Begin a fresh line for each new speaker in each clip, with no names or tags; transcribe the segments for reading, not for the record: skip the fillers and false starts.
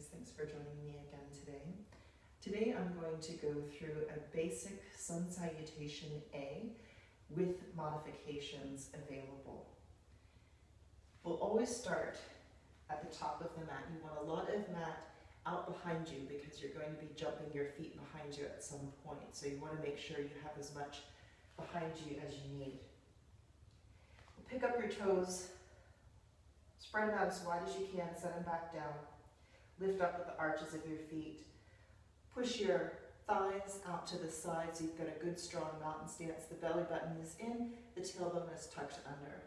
ladies, thanks for joining me again today. Today I'm going to go through a basic Sun Salutation A with modifications available. We'll always start at the top of the mat. You want a lot of mat out behind you because you're going to be jumping your feet behind you at some point. So you want to make sure you have as much behind you as you need. Pick up your toes, spread them out as wide as you can, set them back down. Lift up with the arches of your feet. Push your thighs out to the side so you've got a good strong mountain stance. The belly button is in, the tailbone is tucked under.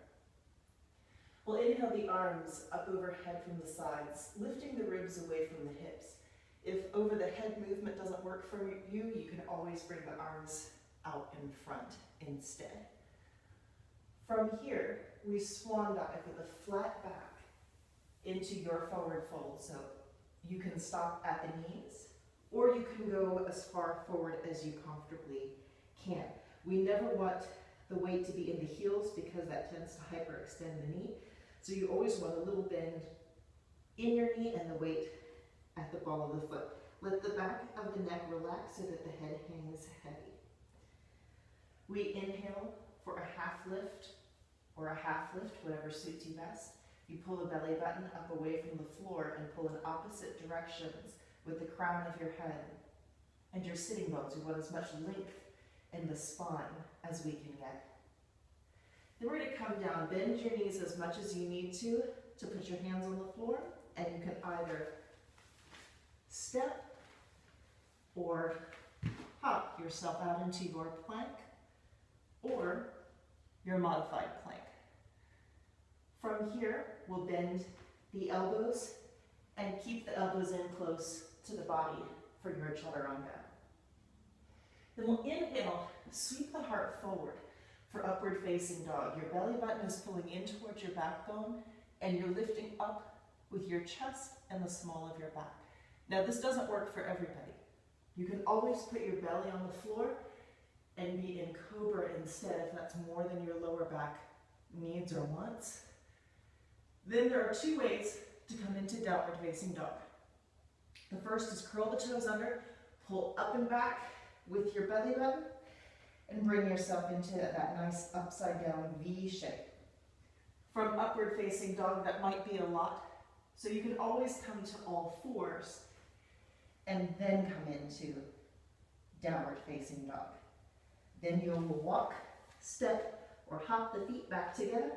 We'll inhale the arms up overhead from the sides, lifting the ribs away from the hips. If over the head movement doesn't work for you, you can always bring the arms out in front instead. From here, we swan dive with a flat back into your forward fold. So you can stop at the knees, or you can go as far forward as you comfortably can. We never want the weight to be in the heels because that tends to hyperextend the knee. So you always want a little bend in your knee and the weight at the ball of the foot. Let the back of the neck relax so that the head hangs heavy. We inhale for a half lift or a half lift, whatever suits you best. You pull the belly button up away from the floor and pull in opposite directions with the crown of your head and your sitting bones. We want as much length in the spine as we can get. Then we're going to come down, bend your knees as much as you need to put your hands on the floor, and you can either step or hop yourself out into your plank or your modified plank. From here, we'll bend the elbows and keep the elbows in close to the body for your chaturanga. Then we'll inhale, sweep the heart forward for upward facing dog. Your belly button is pulling in towards your backbone and you're lifting up with your chest and the small of your back. Now this doesn't work for everybody. You can always put your belly on the floor and be in cobra instead if that's more than your lower back needs or wants. Then there are two ways to come into downward facing dog. The first is curl the toes under, pull up and back with your belly button, and bring yourself into that nice upside down V shape. From upward facing dog, that might be a lot, so you can always come to all fours and then come into downward facing dog. Then you'll walk, step, or hop the feet back together,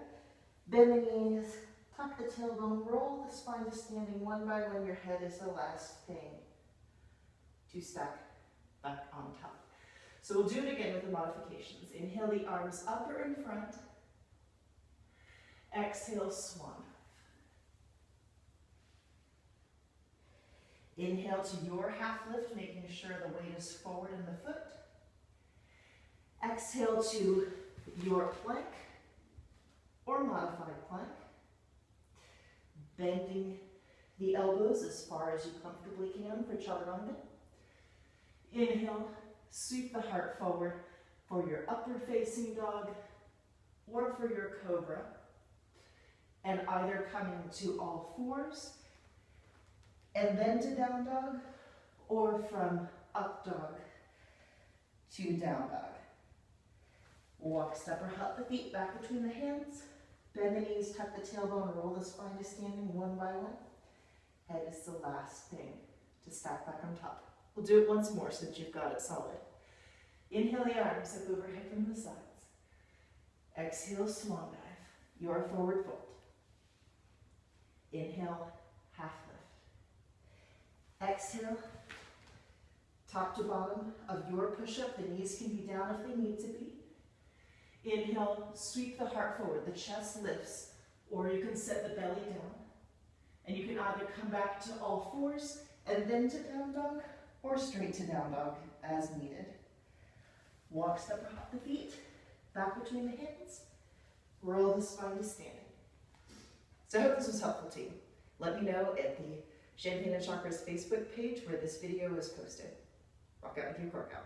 bend the knees, tuck the tailbone, roll the spine to standing one by one. Your head is the last thing to stack back on top. So we'll do it again with the modifications. Inhale the arms up or in front. Exhale, swan dive. Inhale to your half lift, making sure the weight is forward in the foot. Exhale to your plank or modified plank. Bending the elbows as far as you comfortably can for chaturanga. Inhale, sweep the heart forward for your upward facing dog or for your cobra. And either coming to all fours and then to down dog, or from up dog to down dog. Walk, step, or hop the feet back between the hands. Bend the knees, tuck the tailbone, roll the spine to standing one by one. Head is the last thing to stack back on top. We'll do it once more so that you've got it solid. Inhale the arms up overhead from the sides. Exhale, swan dive, your forward fold. Inhale, half lift. Exhale, top to bottom of your push-up. The knees can be down if they need to be. Inhale, sweep the heart forward. The chest lifts, or you can set the belly down. And you can either come back to all fours and then to down dog, or straight to down dog as needed. Walk, step, or hop the feet back between the hands. Roll the spine to standing. So I hope this was helpful to you. Let me know at the Champagne and Chakras Facebook page where this video is posted. Rock out with your cork out.